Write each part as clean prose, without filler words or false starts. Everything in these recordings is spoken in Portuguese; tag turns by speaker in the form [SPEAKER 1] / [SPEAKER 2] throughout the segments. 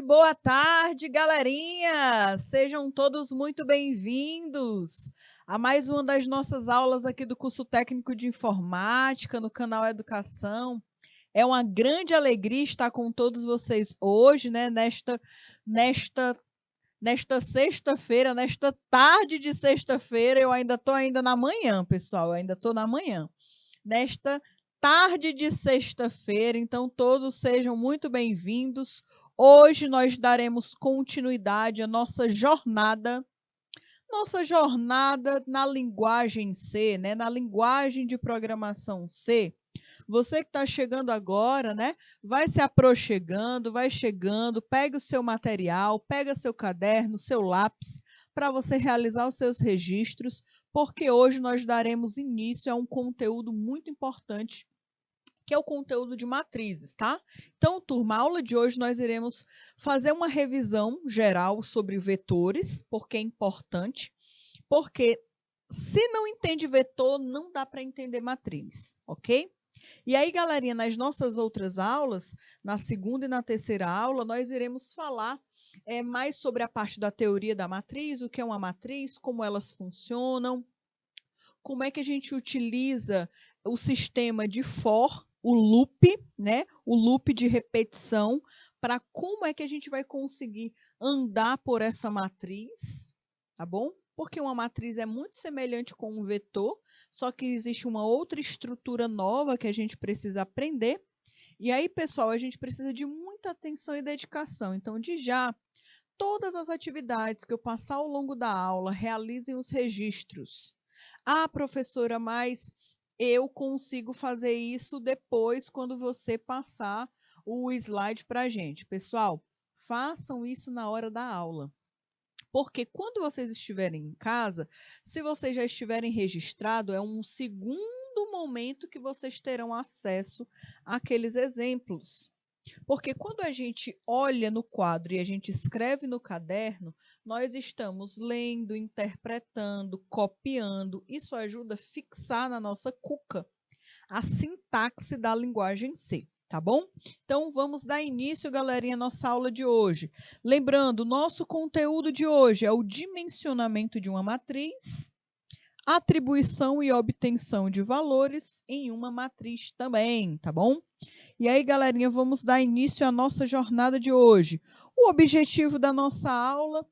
[SPEAKER 1] boa tarde, galerinha! Sejam todos muito bem-vindos a mais uma das nossas aulas aqui do curso técnico de informática no canal Educação. É uma grande alegria estar com todos vocês hoje, né? Nesta sexta-feira, nesta tarde de sexta-feira, eu ainda estou na manhã, pessoal, eu ainda estou na manhã. Nesta tarde de sexta-feira, então todos sejam muito bem-vindos. Hoje nós daremos continuidade à nossa jornada na linguagem C, né? Na linguagem de programação C. Você que está chegando agora, né? Vai se aproximando, vai chegando, pega o seu material, pega seu caderno, seu lápis, para você realizar os seus registros, porque hoje nós daremos início a um conteúdo muito importante, que é o conteúdo de matrizes, tá? Então, turma, a aula de hoje nós iremos fazer uma revisão geral sobre vetores, porque é importante, porque se não entende vetor, não dá para entender matriz, ok? E aí, galerinha, nas nossas outras aulas, na segunda e na terceira aula, nós iremos falar mais sobre a parte da teoria da matriz, o que é uma matriz, como elas funcionam, como é que a gente utiliza o sistema de for, o loop, né? O loop de repetição, para como é que a gente vai conseguir andar por essa matriz, tá bom? Porque uma matriz é muito semelhante com um vetor, só que existe uma outra estrutura nova que a gente precisa aprender. E aí, pessoal, a gente precisa de muita atenção e dedicação. Então, de já, todas as atividades que eu passar ao longo da aula, realizem os registros. Ah, professora, mas eu consigo fazer isso depois, quando você passar o slide para a gente. Pessoal, façam isso na hora da aula. Porque quando vocês estiverem em casa, se vocês já estiverem registrados, é um segundo momento que vocês terão acesso àqueles exemplos. Porque quando a gente olha no quadro e a gente escreve no caderno, nós estamos lendo, interpretando, copiando. Isso ajuda a fixar na nossa cuca a sintaxe da linguagem C, tá bom? Então, vamos dar início, galerinha, à nossa aula de hoje. Lembrando, nosso conteúdo de hoje é o dimensionamento de uma matriz, atribuição e obtenção de valores em uma matriz também, tá bom? E aí, galerinha, vamos dar início à nossa jornada de hoje. O objetivo da nossa aula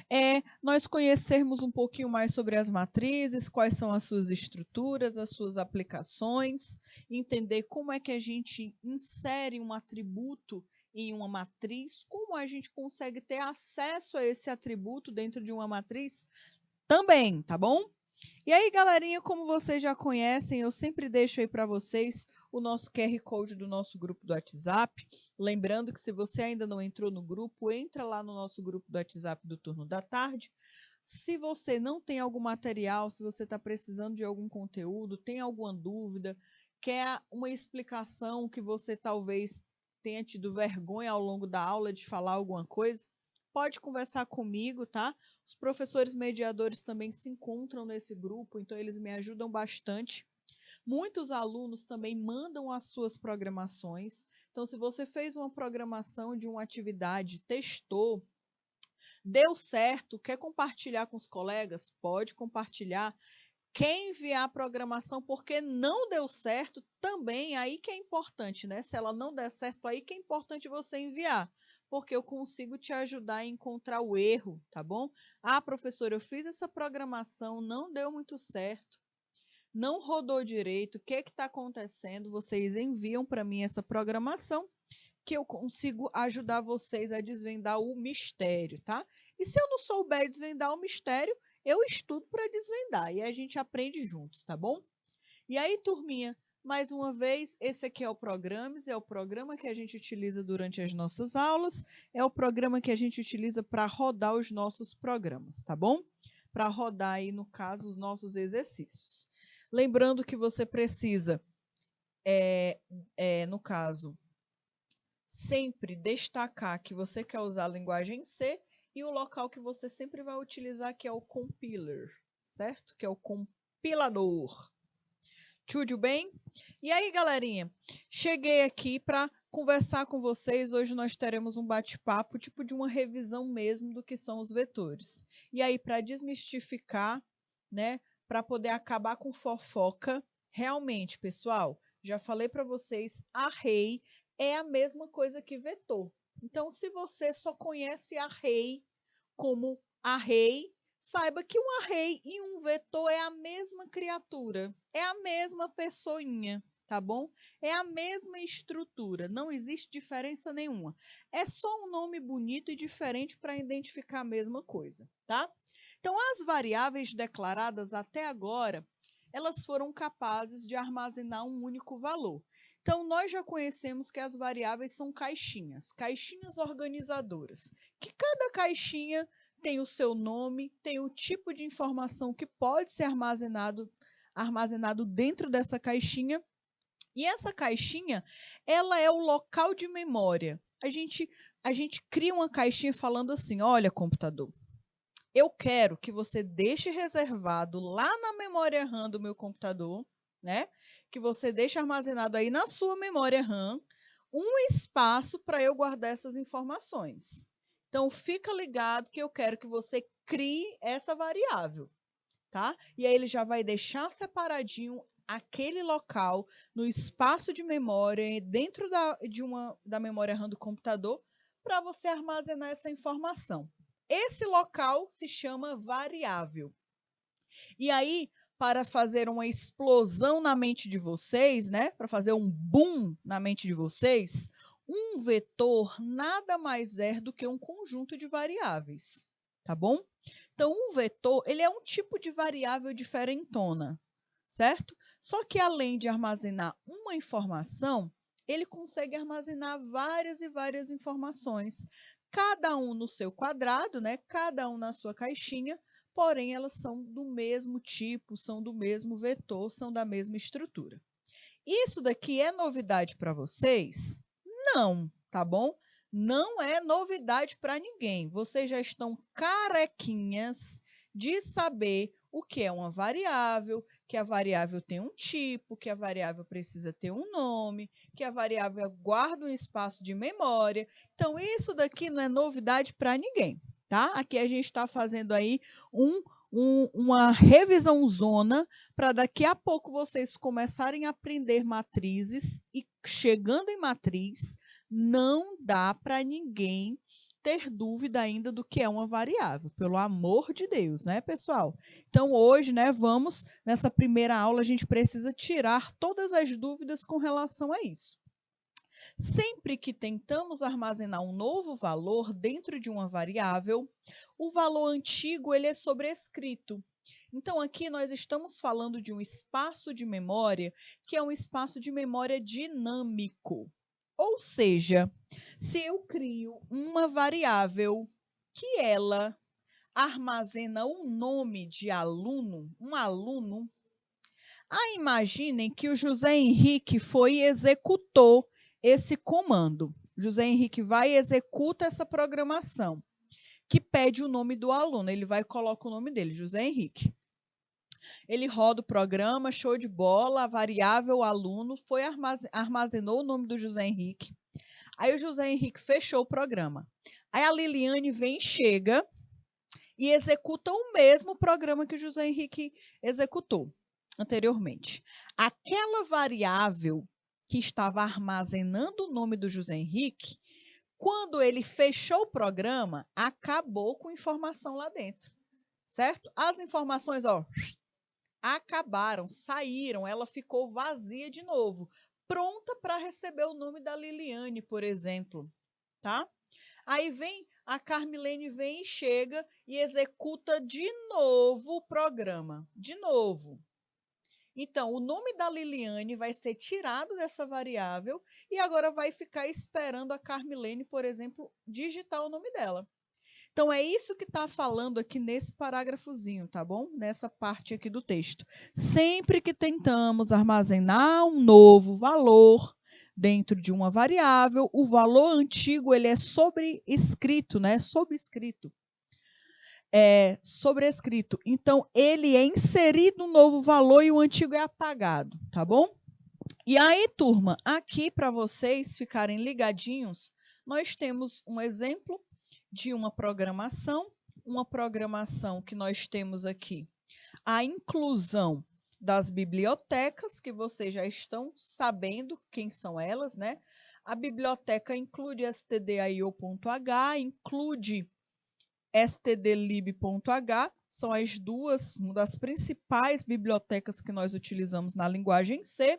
[SPEAKER 1] é nós conhecermos um pouquinho mais sobre as matrizes, quais são as suas estruturas, as suas aplicações, entender como é que a gente insere um atributo em uma matriz, como a gente consegue ter acesso a esse atributo dentro de uma matriz também, tá bom? E aí, galerinha, como vocês já conhecem, eu sempre deixo aí para vocês o nosso QR Code do nosso grupo do WhatsApp. Lembrando que se você ainda não entrou no grupo, entra lá no nosso grupo do WhatsApp do turno da tarde. Se você não tem algum material, se você está precisando de algum conteúdo, tem alguma dúvida, quer uma explicação que você talvez tenha tido vergonha ao longo da aula de falar alguma coisa, pode conversar comigo, tá? Os professores mediadores também se encontram nesse grupo, então eles me ajudam bastante. Muitos alunos também mandam as suas programações. Então, se você fez uma programação de uma atividade, testou, deu certo, quer compartilhar com os colegas? Pode compartilhar. Quer enviar a programação porque não deu certo, também aí que é importante, né? Se ela não der certo, aí que é importante você enviar, porque eu consigo te ajudar a encontrar o erro, tá bom? Ah, professora, eu fiz essa programação, não deu muito certo, não rodou direito, o que está acontecendo? Vocês enviam para mim essa programação, que eu consigo ajudar vocês a desvendar o mistério, tá? E se eu não souber desvendar o mistério, eu estudo para desvendar e a gente aprende juntos, tá bom? E aí, turminha, mais uma vez, esse aqui é o Programas, é o programa que a gente utiliza durante as nossas aulas, é o programa que a gente utiliza para rodar os nossos programas, tá bom? Para rodar aí, no caso, os nossos exercícios. Lembrando que você precisa, no caso, sempre destacar que você quer usar a linguagem C e o local que você sempre vai utilizar, que é o compiler, certo? Que é o compilador. Tudo bem? E aí, galerinha? Cheguei aqui para conversar com vocês. Hoje nós teremos um bate-papo, tipo de uma revisão mesmo do que são os vetores. E aí, para desmistificar, né, para poder acabar com fofoca, realmente, pessoal, já falei para vocês, array é a mesma coisa que vetor. Então, se você só conhece array como array, saiba que um array e um vetor é a mesma criatura, é a mesma pessoinha, tá bom? É a mesma estrutura, não existe diferença nenhuma. É só um nome bonito e diferente para identificar a mesma coisa, tá? Então, as variáveis declaradas até agora, elas foram capazes de armazenar um único valor. Então, nós já conhecemos que as variáveis são caixinhas, caixinhas organizadoras, que cada caixinha tem o seu nome, tem o tipo de informação que pode ser armazenado dentro dessa caixinha. E essa caixinha, ela é o local de memória. A gente cria uma caixinha falando assim, olha, computador, eu quero que você deixe reservado lá na memória RAM do meu computador, né? Que você deixe armazenado aí na sua memória RAM um espaço para eu guardar essas informações. Então, fica ligado que eu quero que você crie essa variável, tá? E aí ele já vai deixar separadinho aquele local no espaço de memória dentro da memória RAM do computador para você armazenar essa informação. Esse local se chama variável. E aí, para fazer uma explosão na mente de vocês, né? Para fazer um boom na mente de vocês, um vetor nada mais é do que um conjunto de variáveis, tá bom? Então, um vetor, ele é um tipo de variável diferentona, certo? Só que além de armazenar uma informação, ele consegue armazenar várias e várias informações, cada um no seu quadrado, né? Cada um na sua caixinha, porém elas são do mesmo tipo, são do mesmo vetor, são da mesma estrutura. Isso daqui é novidade para vocês? Não, tá bom? Não é novidade para ninguém. Vocês já estão carequinhas de saber o que é uma variável, que a variável tem um tipo, que a variável precisa ter um nome, que a variável guarda um espaço de memória. Então, isso daqui não é novidade para ninguém, tá? Aqui a gente está fazendo aí uma revisão zona para daqui a pouco vocês começarem a aprender matrizes e chegando em matriz, não dá para ninguém ter dúvida ainda do que é uma variável, pelo amor de Deus, né, pessoal? Então, hoje, né, nessa primeira aula, a gente precisa tirar todas as dúvidas com relação a isso. Sempre que tentamos armazenar um novo valor dentro de uma variável, o valor antigo ele é sobrescrito. Então, aqui nós estamos falando de um espaço de memória que é um espaço de memória dinâmico. Ou seja, se eu crio uma variável que ela armazena um nome de aluno, um aluno, imaginem que o José Henrique foi e executou esse comando. José Henrique vai e executa essa programação, que pede o nome do aluno. Ele vai e coloca o nome dele, José Henrique. Ele roda o programa, show de bola, a variável aluno armazenou o nome do José Henrique. Aí o José Henrique fechou o programa. Aí a Liliane vem, chega e executa o mesmo programa que o José Henrique executou anteriormente. Aquela variável que estava armazenando o nome do José Henrique, quando ele fechou o programa, acabou com informação lá dentro, certo? As informações, acabaram, saíram, ela ficou vazia de novo, pronta para receber o nome da Liliane, por exemplo, tá? Aí a Carmilene vem e chega e executa de novo o programa, de novo. Então, o nome da Liliane vai ser tirado dessa variável e agora vai ficar esperando a Carmilene, por exemplo, digitar o nome dela. Então, é isso que está falando aqui nesse parágrafozinho, tá bom? Nessa parte aqui do texto. Sempre que tentamos armazenar um novo valor dentro de uma variável, o valor antigo ele é sobrescrito, né? Sobrescrito. sobrescrito. Então, ele é inserido um novo valor e o antigo é apagado, tá bom? E aí, turma, aqui para vocês ficarem ligadinhos, nós temos um exemplo de uma programação que nós temos aqui a inclusão das bibliotecas, que vocês já estão sabendo quem são elas, né? A biblioteca include stdio.h, include stdlib.h, são as duas, uma das principais bibliotecas que nós utilizamos na linguagem C.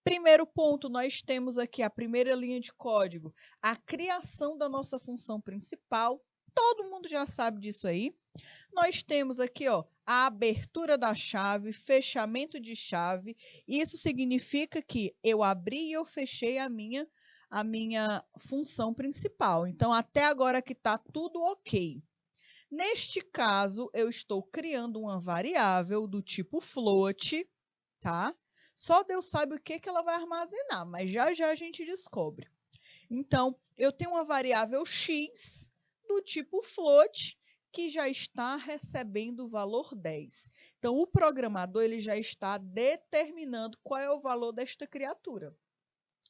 [SPEAKER 1] Primeiro ponto, nós temos aqui a primeira linha de código, a criação da nossa função principal. Todo mundo já sabe disso aí. Nós temos aqui, ó, a abertura da chave, fechamento de chave. Isso significa que eu abri e eu fechei a minha função principal. Então, até agora que está tudo ok. Neste caso, eu estou criando uma variável do tipo float, tá? Só Deus sabe o que ela vai armazenar, mas já já a gente descobre. Então, eu tenho uma variável x do tipo float que já está recebendo o valor 10. Então, o programador ele já está determinando qual é o valor desta criatura.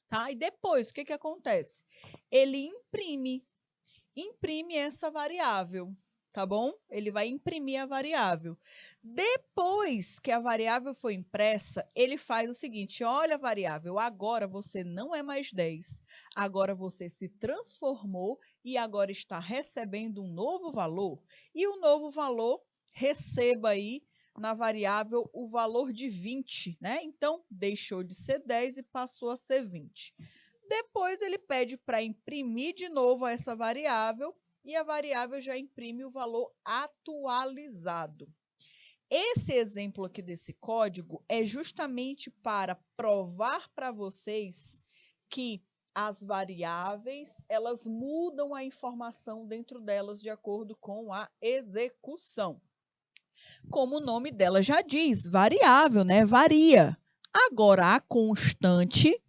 [SPEAKER 1] Tá? E depois, o que acontece? Ele imprime essa variável. Tá bom? Ele vai imprimir a variável. Depois que a variável foi impressa, ele faz o seguinte, olha a variável, agora você não é mais 10, agora você se transformou e agora está recebendo um novo valor. E o novo valor, receba aí na variável o valor de 20, né? Então, deixou de ser 10 e passou a ser 20. Depois, ele pede para imprimir de novo essa variável, e a variável já imprime o valor atualizado. Esse exemplo aqui desse código é justamente para provar para vocês que as variáveis, elas mudam a informação dentro delas de acordo com a execução. Como o nome dela já diz, variável, né? Varia. Agora, a constante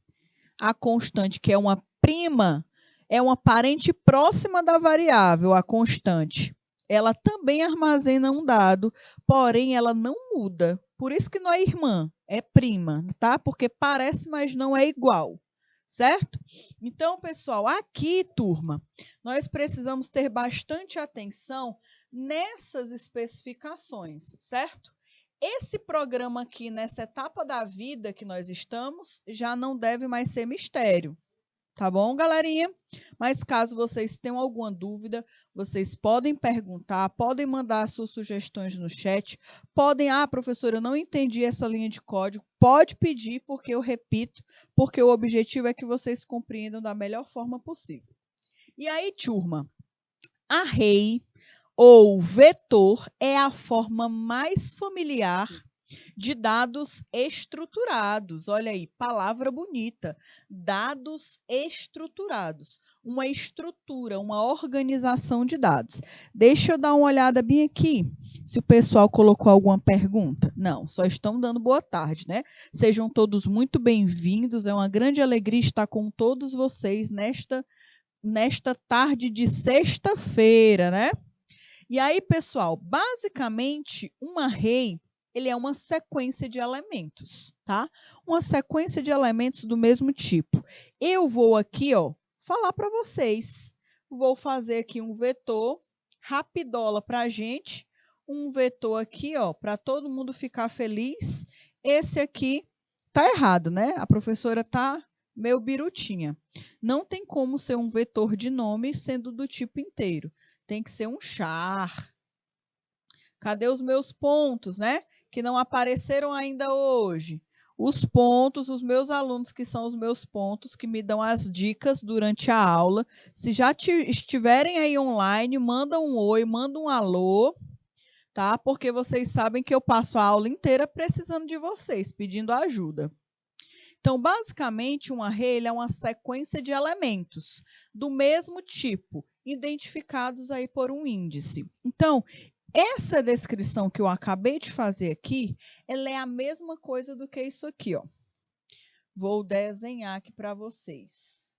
[SPEAKER 1] que é uma prima, é uma parente próxima da variável, a constante. Ela também armazena um dado, porém ela não muda. Por isso que não é irmã, é prima, tá? Porque parece, mas não é igual, certo? Então, pessoal, aqui, turma, nós precisamos ter bastante atenção nessas especificações, certo? Esse programa aqui, nessa etapa da vida que nós estamos, já não deve mais ser mistério. Tá bom, galerinha? Mas caso vocês tenham alguma dúvida, vocês podem perguntar, podem mandar suas sugestões no chat, podem, professora, eu não entendi essa linha de código, pode pedir, porque eu repito, porque o objetivo é que vocês compreendam da melhor forma possível. E aí, turma, array ou vetor é a forma mais familiar de dados estruturados. Olha aí, palavra bonita. Dados estruturados. Uma estrutura, uma organização de dados. Deixa eu dar uma olhada bem aqui, se o pessoal colocou alguma pergunta. Não, só estão dando boa tarde, né? Sejam todos muito bem-vindos. É uma grande alegria estar com todos vocês nesta tarde de sexta-feira, né? E aí, pessoal, basicamente, um array, ele é uma sequência de elementos, tá? Uma sequência de elementos do mesmo tipo. Eu vou aqui, ó, falar para vocês. Vou fazer aqui um vetor rapidola para a gente. Um vetor aqui, ó, para todo mundo ficar feliz. Esse aqui tá errado, né? A professora tá meio birutinha. Não tem como ser um vetor de nome sendo do tipo inteiro. Tem que ser um char. Cadê os meus pontos, né? Que não apareceram ainda hoje. Os pontos, os meus alunos, que são os meus pontos, que me dão as dicas durante a aula. Se já estiverem aí online, manda um oi, manda um alô, tá? Porque vocês sabem que eu passo a aula inteira precisando de vocês, pedindo ajuda. Então, basicamente, um array é uma sequência de elementos do mesmo tipo, identificados aí por um índice. Então, essa descrição que eu acabei de fazer aqui, ela é a mesma coisa do que isso aqui, ó. Vou desenhar aqui para vocês.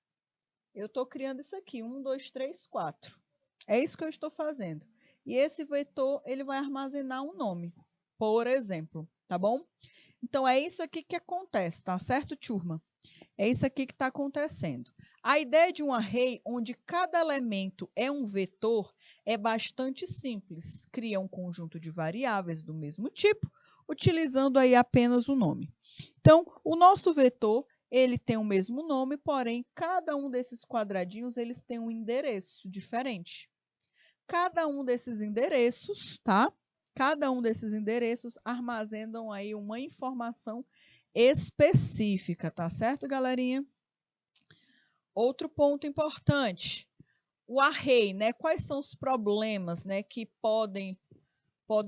[SPEAKER 1] Eu estou criando isso aqui, 1, 2, 3, 4. É isso que eu estou fazendo. E esse vetor, ele vai armazenar um nome, por exemplo, tá bom? Então, é isso aqui que acontece, tá certo, turma? É isso aqui que está acontecendo. A ideia de um array, onde cada elemento é um vetor, é bastante simples. Cria um conjunto de variáveis do mesmo tipo, utilizando aí apenas o nome. Então, o nosso vetor, ele tem o mesmo nome, porém, cada um desses quadradinhos, eles têm um endereço diferente. Cada um desses endereços, tá? Cada um desses endereços armazenam aí uma informação específica, tá certo, galerinha? Outro ponto importante, o array, né? Quais são os problemas, né, que podem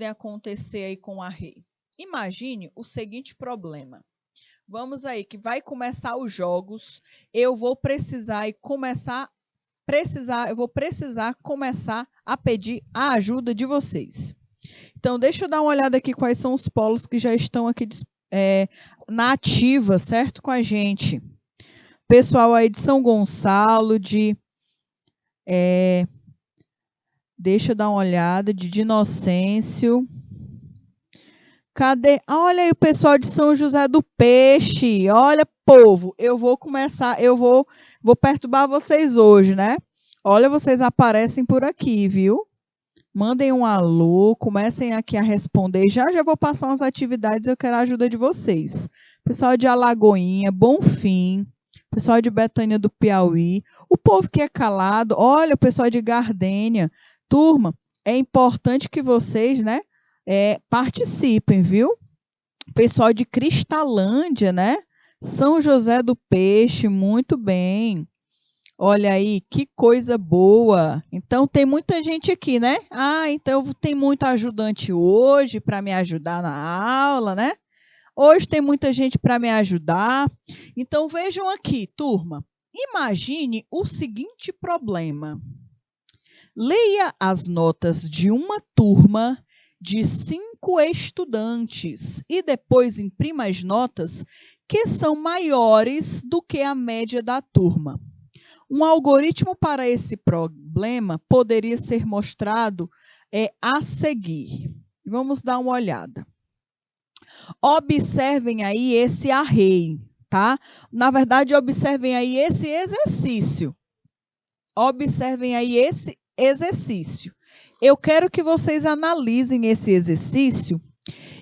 [SPEAKER 1] acontecer aí com o array? Imagine o seguinte problema. Vamos aí, que vai começar os jogos, eu vou precisar começar a pedir a ajuda de vocês. Então, deixa eu dar uma olhada aqui quais são os polos que já estão aqui na ativa, certo? Com a gente. Pessoal aí de São Gonçalo, deixa eu dar uma olhada, de Inocêncio. Cadê? Olha aí o pessoal de São José do Peixe. Olha, povo, eu vou perturbar vocês hoje, né? Olha, vocês aparecem por aqui, viu? Mandem um alô, comecem aqui a responder. Já vou passar umas atividades, eu quero a ajuda de vocês. Pessoal de Alagoinha, Bonfim, pessoal de Betânia do Piauí, o povo que é calado, olha, o pessoal de Gardênia. Turma, é importante que vocês, né, participem, viu? Pessoal de Cristalândia, né? São José do Peixe, muito bem. Olha aí, que coisa boa. Então, tem muita gente aqui, né? Ah, então tem muito ajudante hoje para me ajudar na aula, né? Hoje tem muita gente para me ajudar. Então, vejam aqui, turma. Imagine o seguinte problema. Leia as notas de uma turma de 5 estudantes e depois imprima as notas que são maiores do que a média da turma. Um algoritmo para esse problema poderia ser mostrado a seguir. Vamos dar uma olhada. Observem aí esse array, tá? Na verdade, observem aí esse exercício. Observem aí esse exercício. Eu quero que vocês analisem esse exercício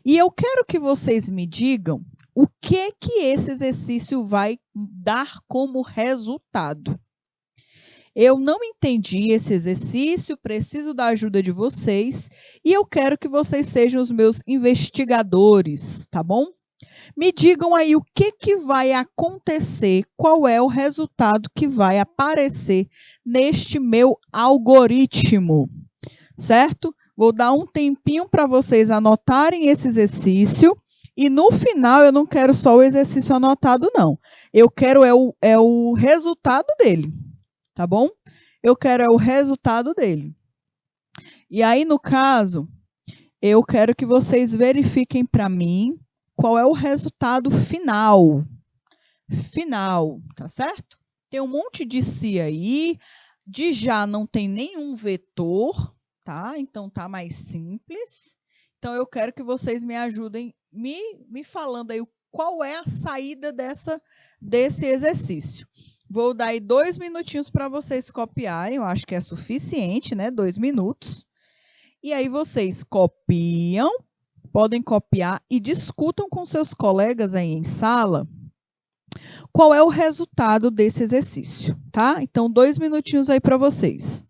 [SPEAKER 1] e eu quero que vocês me digam o que esse exercício vai dar como resultado. Eu não entendi esse exercício, preciso da ajuda de vocês e eu quero que vocês sejam os meus investigadores, tá bom? Me digam aí o que vai acontecer, qual é o resultado que vai aparecer neste meu algoritmo, certo? Vou dar um tempinho para vocês anotarem esse exercício e no final eu não quero só o exercício anotado, não. Eu quero o resultado dele, tá bom? Eu quero o resultado dele. E aí, no caso, eu quero que vocês verifiquem para mim qual é o resultado final. Final, tá certo? Tem um monte de si aí, de já não tem nenhum vetor, tá? Então, tá mais simples. Então, eu quero que vocês me ajudem me falando aí qual é a saída desse exercício. Vou dar aí 2 minutinhos para vocês copiarem, eu acho que é suficiente, né? 2 minutos. E aí vocês copiam, podem copiar e discutam com seus colegas aí em sala qual é o resultado desse exercício, tá? Então, 2 minutinhos aí para vocês.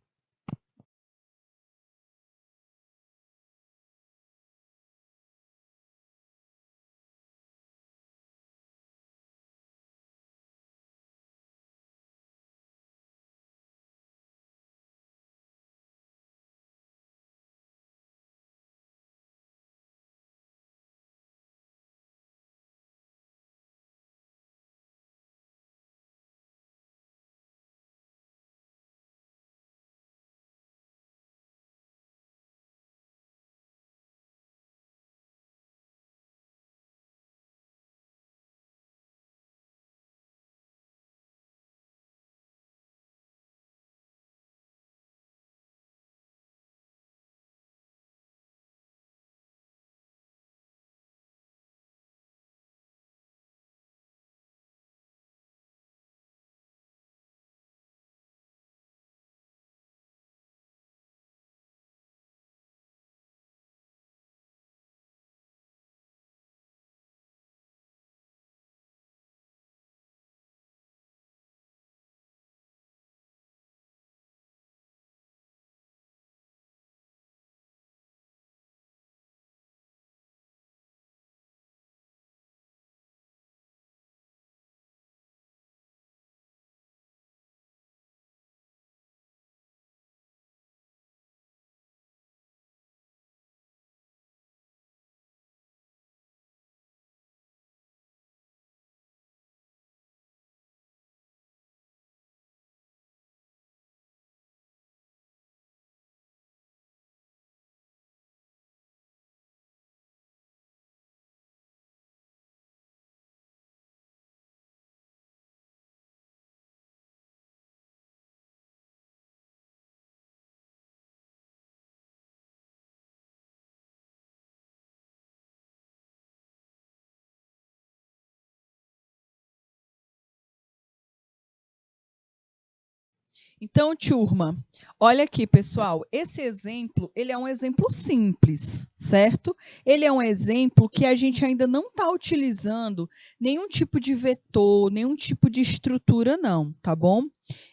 [SPEAKER 1] Então, turma, olha aqui, pessoal, esse exemplo, ele é um exemplo simples, certo? Ele é um exemplo que a gente ainda não está utilizando nenhum tipo de vetor, nenhum tipo de estrutura, não, tá bom?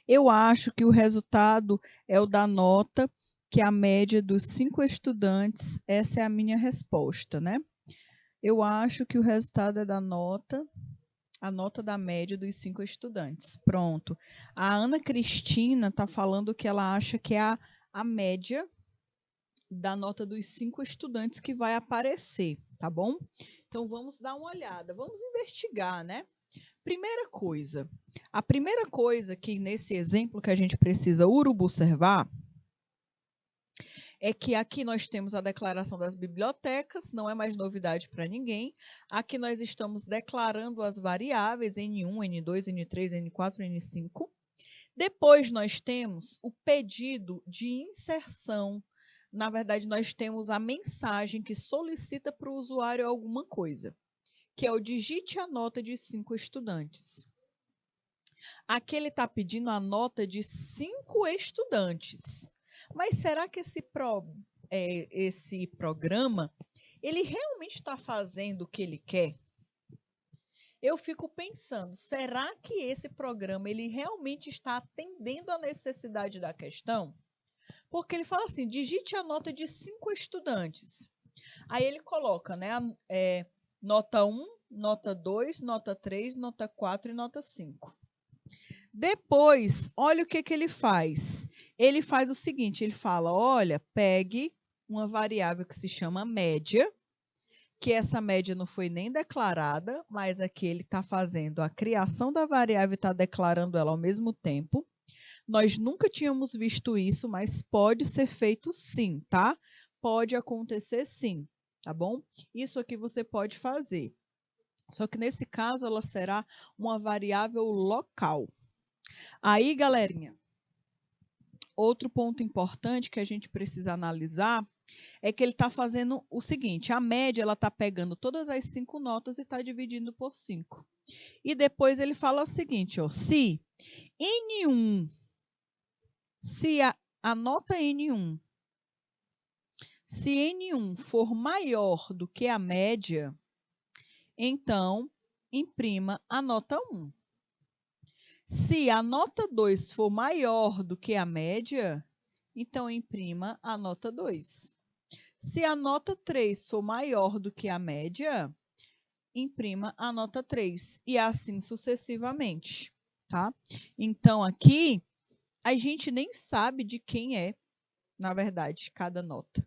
[SPEAKER 1] Eu acho que o resultado é o da nota, que é a média dos 5 estudantes. Essa é a minha resposta, né? Eu acho que o resultado é da nota, a nota da média dos 5 estudantes. Pronto. A Ana Cristina está falando que ela acha que é a média da nota dos 5 estudantes que vai aparecer, tá bom? Então vamos dar uma olhada, vamos investigar, né? A primeira coisa que nesse exemplo que a gente precisa observar é que aqui nós temos a declaração das bibliotecas, não é mais novidade para ninguém. Aqui nós estamos declarando as variáveis N1, N2, N3, N4, N5. Depois nós temos o pedido de inserção. Na verdade, nós temos a mensagem que solicita para o usuário alguma coisa, que é o digite a nota de 5 estudantes. Aqui ele está pedindo a nota de 5 estudantes. Mas será que esse programa, ele realmente está fazendo o que ele quer? Eu fico pensando, será que esse programa, ele realmente está atendendo a necessidade da questão? Porque ele fala assim, digite a nota de 5 estudantes. Aí ele coloca, né, nota 1, nota 2, nota 3, nota 4 e nota 5. Depois, olha o que ele faz. Ele faz o seguinte, ele fala, olha, pegue uma variável que se chama média, que essa média não foi nem declarada, mas aqui ele está fazendo a criação da variável e está declarando ela ao mesmo tempo. Nós nunca tínhamos visto isso, mas pode ser feito sim, tá? Pode acontecer sim, tá bom? Isso aqui você pode fazer. Só que nesse caso ela será uma variável local. Aí, galerinha, outro ponto importante que a gente precisa analisar é que ele está fazendo o seguinte, a média ela está pegando todas as 5 notas e está dividindo por 5. E depois ele fala o seguinte, ó, se N1, se a nota N1, se N1 for maior do que a média, então imprima a nota 1. Se a nota 2 for maior do que a média, então imprima a nota 2. Se a nota 3 for maior do que a média, imprima a nota 3. E assim sucessivamente, tá? Então, aqui, a gente nem sabe de quem é, na verdade, cada nota.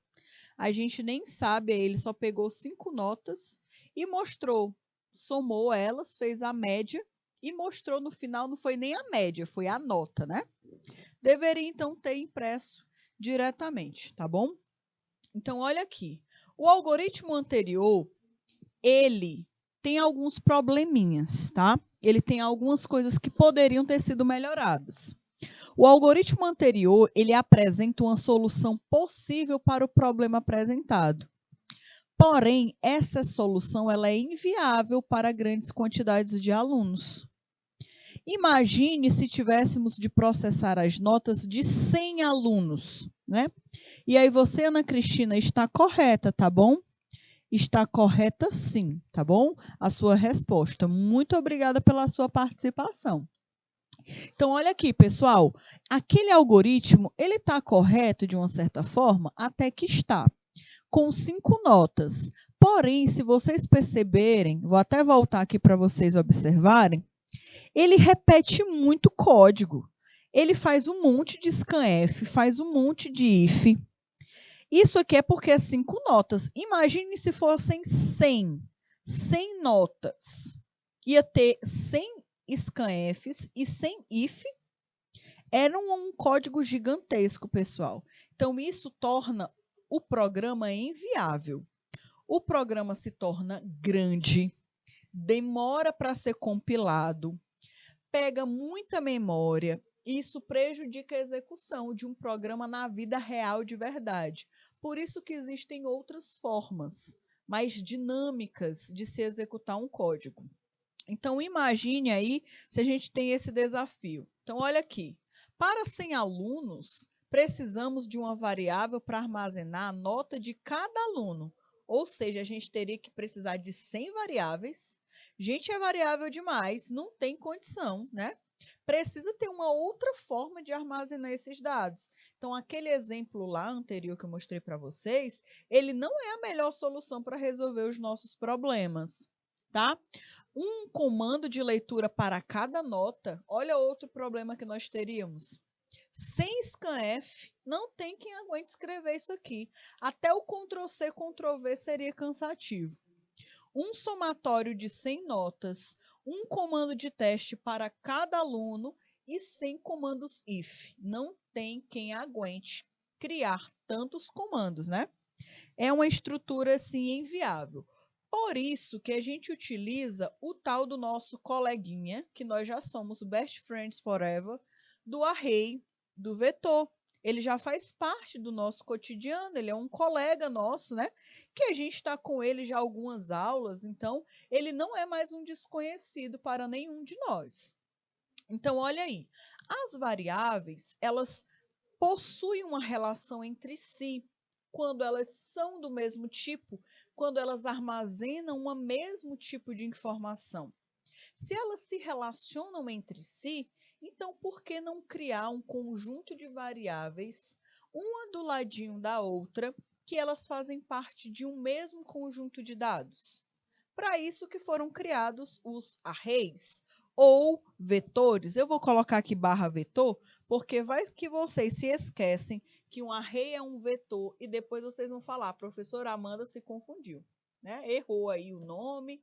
[SPEAKER 1] A gente nem sabe, ele só pegou 5 notas e mostrou, somou elas, fez a média, e mostrou no final, não foi nem a média, foi a nota, né? Deveria, então, ter impresso diretamente, tá bom? Então, olha aqui. O algoritmo anterior, ele tem alguns probleminhas, tá? Ele tem algumas coisas que poderiam ter sido melhoradas. O algoritmo anterior, ele apresenta uma solução possível para o problema apresentado. Porém, essa solução ela é inviável para grandes quantidades de alunos. Imagine se tivéssemos de processar as notas de 100 alunos, né? E aí você, Ana Cristina, está correta, tá bom? Está correta sim, tá bom? A sua resposta. Muito obrigada pela sua participação. Então, olha aqui, pessoal. Aquele algoritmo, ele está correto de uma certa forma? Até que está. Com 5 notas. Porém, se vocês perceberem, vou até voltar aqui para vocês observarem, ele repete muito código. Ele faz um monte de scanf, faz um monte de if. Isso aqui é porque é 5 notas. Imagine se fossem 100 notas. Ia ter 100 scanfs e 100 if. Era um código gigantesco, pessoal. Então, isso torna o programa inviável. O programa se torna grande, demora para ser compilado, pega muita memória. Isso prejudica a execução de um programa na vida real de verdade. Por isso que existem outras formas mais dinâmicas de se executar um código. Então, imagine aí se a gente tem esse desafio. Então, olha aqui. Para 100 alunos, precisamos de uma variável para armazenar a nota de cada aluno. Ou seja, a gente teria que precisar de 100 variáveis. Gente, é variável demais, não tem condição, né? Precisa ter uma outra forma de armazenar esses dados. Então, aquele exemplo lá anterior que eu mostrei para vocês, ele não é a melhor solução para resolver os nossos problemas, tá? Um comando de leitura para cada nota, olha outro problema que nós teríamos. Sem scanf, não tem quem aguente escrever isso aqui. Até o Ctrl+C, Ctrl+V seria cansativo. Um somatório de 100 notas, um comando de teste para cada aluno e 100 comandos if. Não tem quem aguente criar tantos comandos, né? É uma estrutura assim inviável. Por isso que a gente utiliza o tal do nosso coleguinha, que nós já somos best friends forever, do array, do vetor. Ele já faz parte do nosso cotidiano, ele é um colega nosso, né? Que a gente está com ele já algumas aulas, então ele não é mais um desconhecido para nenhum de nós. Então, olha aí, as variáveis, elas possuem uma relação entre si quando elas são do mesmo tipo, quando elas armazenam o mesmo tipo de informação. Se elas se relacionam entre si, então por que não criar um conjunto de variáveis, uma do ladinho da outra, que elas fazem parte de um mesmo conjunto de dados? Para isso que foram criados os arrays ou vetores. Eu vou colocar aqui barra vetor, porque vai que vocês se esquecem que um array é um vetor e depois vocês vão falar, professora Amanda se confundiu, né? Errou aí o nome,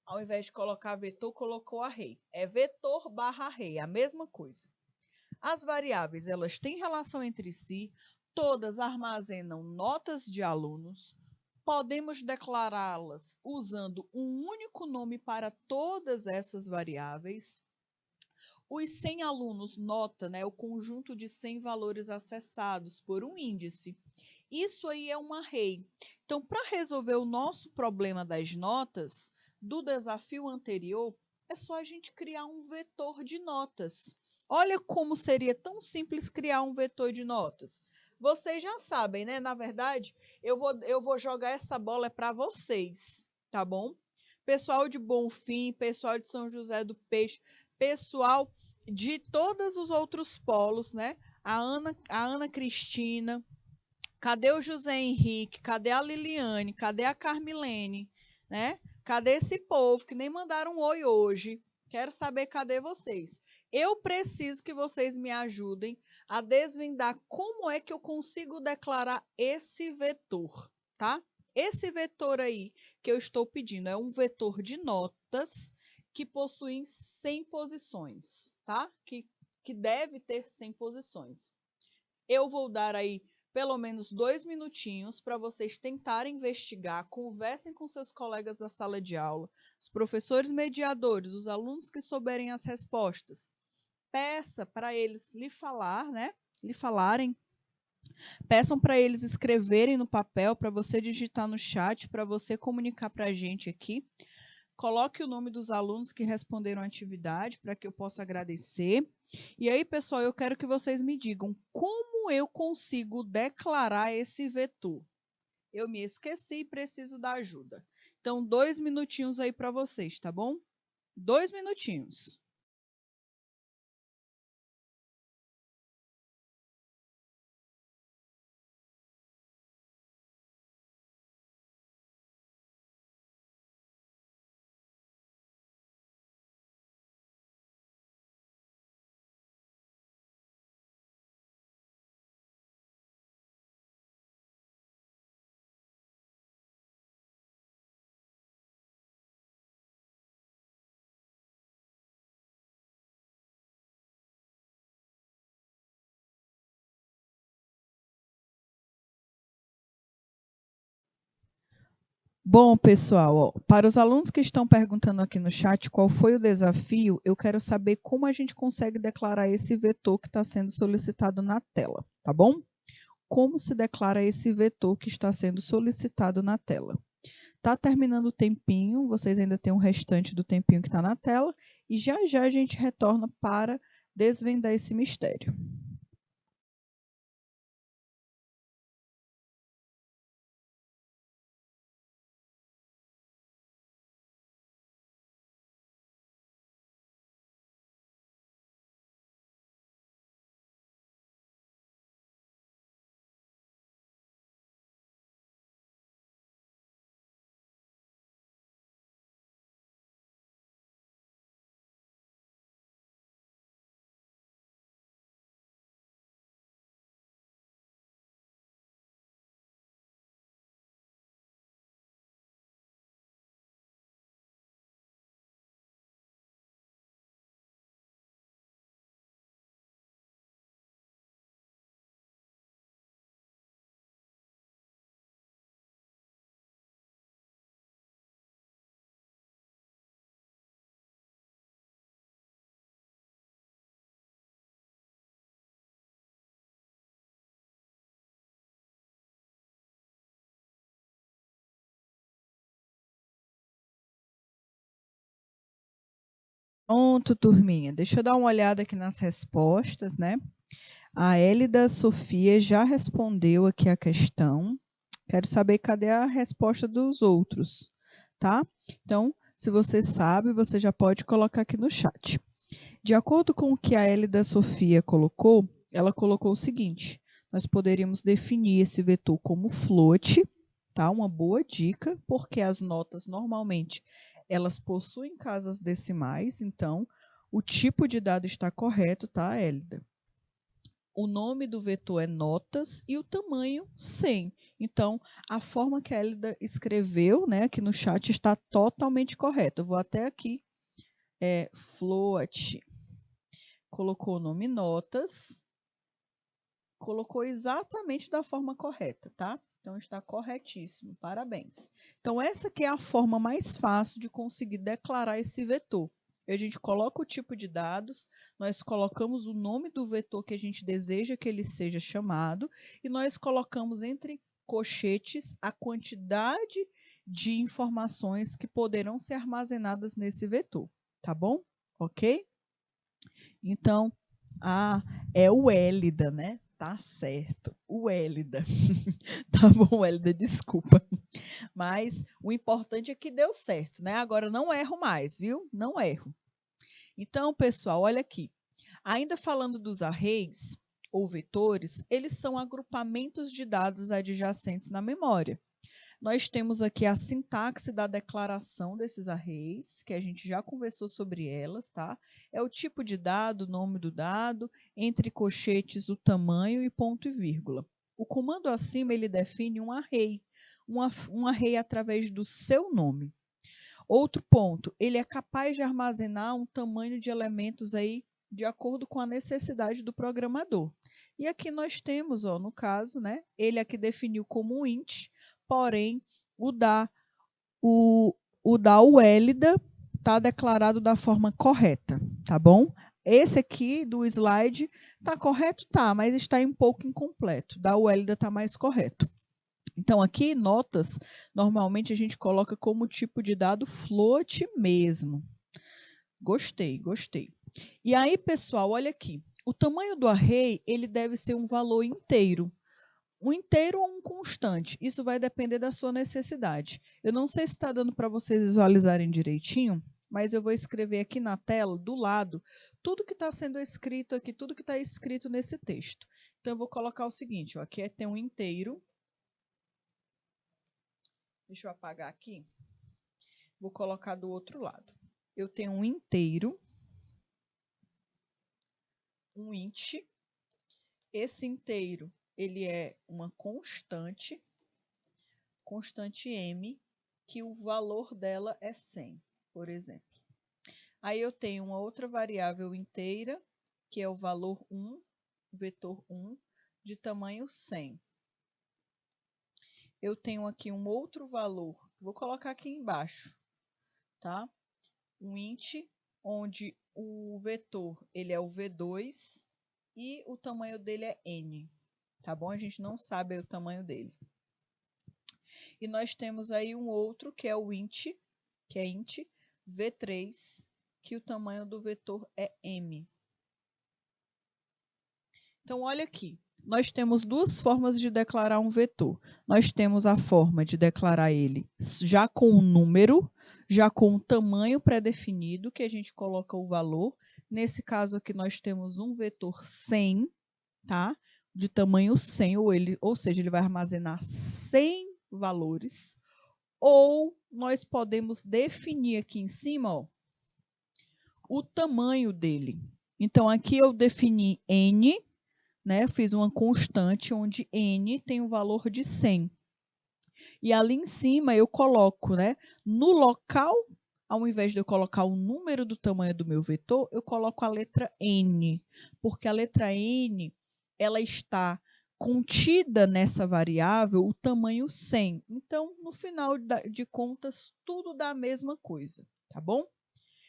[SPEAKER 1] ao invés de colocar vetor, colocou array. É vetor barra array, a mesma coisa. As variáveis, elas têm relação entre si, todas armazenam notas de alunos, podemos declará-las usando um único nome para todas essas variáveis. Os 100 alunos nota, né, o conjunto de 100 valores acessados por um índice. Isso aí é um array. Então, para resolver o nosso problema das notas, do desafio anterior, é só a gente criar um vetor de notas. Olha como seria tão simples criar um vetor de notas. Vocês já sabem, né? Na verdade, eu vou jogar essa bola para vocês, tá bom? Pessoal de Bonfim, pessoal de São José do Peixe, pessoal de todos os outros polos, né? A Ana Cristina, cadê o José Henrique? Cadê a Liliane? Cadê a Carmilene? Né? Cadê esse povo que nem mandaram um oi hoje? Quero saber cadê vocês. Eu preciso que vocês me ajudem a desvendar como é que eu consigo declarar esse vetor, tá? Esse vetor aí que eu estou pedindo é um vetor de notas que possui 100 posições, tá? Que deve ter 100 posições. Eu vou dar aí pelo menos 2 minutinhos para vocês tentarem investigar, conversem com seus colegas da sala de aula, os professores mediadores, os alunos que souberem as respostas. Peça para eles lhe falar, né? Lhe falarem. Peçam para eles escreverem no papel, para você digitar no chat, para você comunicar para a gente aqui. Coloque o nome dos alunos que responderam a atividade para que eu possa agradecer. E aí, pessoal, eu quero que vocês me digam como eu consigo declarar esse vetor. Eu me esqueci e preciso da ajuda. Então, 2 minutinhos aí para vocês, tá bom? 2 minutinhos. Bom, pessoal, ó, para os alunos que estão perguntando aqui no chat qual foi o desafio, eu quero saber como a gente consegue declarar esse vetor que está sendo solicitado na tela, tá bom? Como se declara esse vetor que está sendo solicitado na tela. Está terminando o tempinho, vocês ainda têm um restante do tempinho que está na tela, e já já a gente retorna para desvendar esse mistério. Pronto, turminha. Deixa eu dar uma olhada aqui nas respostas, né? A Elida Sofia já respondeu aqui a questão. Quero saber cadê a resposta dos outros, tá? Então, se você sabe, você já pode colocar aqui no chat. De acordo com o que a Elida Sofia colocou, ela colocou o seguinte: nós poderíamos definir esse vetor como float, tá? Uma boa dica, porque as notas normalmente elas possuem casas decimais, então o tipo de dado está correto, tá, Elida? O nome do vetor é notas e o tamanho 100. Então, a forma que a Elida escreveu, né, aqui no chat está totalmente correta. Eu vou até aqui, float, colocou o nome notas, colocou exatamente da forma correta, tá? Então, está corretíssimo, parabéns. Então, essa aqui é a forma mais fácil de conseguir declarar esse vetor. A gente coloca o tipo de dados, nós colocamos o nome do vetor que a gente deseja que ele seja chamado e nós colocamos entre colchetes a quantidade de informações que poderão ser armazenadas nesse vetor, tá bom? Ok? Então, é o Hélida, né? Tá certo, o Hélida. Tá bom, Hélida, desculpa. Mas o importante é que deu certo, né? Agora não erro mais, viu? Não erro. Então, pessoal, olha aqui. Ainda falando dos arrays ou vetores, eles são agrupamentos de dados adjacentes na memória. Nós temos aqui a sintaxe da declaração desses arrays, que a gente já conversou sobre elas, tá? É o tipo de dado, o nome do dado, entre colchetes o tamanho e ponto e vírgula. O comando acima, ele define um array através do seu nome. Outro ponto, ele é capaz de armazenar um tamanho de elementos aí de acordo com a necessidade do programador. E aqui nós temos, ó, no caso, né, ele aqui definiu como um int, porém o da Elida está declarado da forma correta, tá bom? Esse aqui do slide está correto? Tá, mas está um pouco incompleto. Da Elida está mais correto. Então, aqui, notas, normalmente a gente coloca como tipo de dado float mesmo. Gostei, gostei. E aí, pessoal, olha aqui. O tamanho do array, ele deve ser um valor inteiro. Um inteiro ou um constante. Isso vai depender da sua necessidade. Eu não sei se está dando para vocês visualizarem direitinho, mas eu vou escrever aqui na tela, do lado, tudo que está sendo escrito aqui, tudo que está escrito nesse texto. Então, eu vou colocar o seguinte, ó, aqui tem um inteiro. Deixa eu apagar aqui. Vou colocar do outro lado. Eu tenho um inteiro, um int. Esse inteiro, ele é uma constante m, que o valor dela é 100, por exemplo. Aí eu tenho uma outra variável inteira, que é o valor 1, vetor 1, de tamanho 100. Eu tenho aqui um outro valor, vou colocar aqui embaixo, tá? Um int, onde o vetor ele é o V2 e o tamanho dele é n, tá bom? A gente não sabe o tamanho dele. E nós temos aí um outro que é o int, que é int V3, que o tamanho do vetor é m. Então, olha aqui. Nós temos duas formas de declarar um vetor. Nós temos a forma de declarar ele já com um número, já com um tamanho pré-definido, que a gente coloca o valor. Nesse caso aqui, nós temos um vetor 100, tá? De tamanho 100, ou seja, ele vai armazenar 100 valores. Ou nós podemos definir aqui em cima, ó, o tamanho dele. Então, aqui eu defini n, né? Fiz uma constante onde n tem um valor de 100. E ali em cima eu coloco, né? No local, ao invés de eu colocar o número do tamanho do meu vetor, eu coloco a letra n, porque a letra n, ela está contida nessa variável o tamanho 100. Então, no final de contas, tudo dá a mesma coisa, tá bom?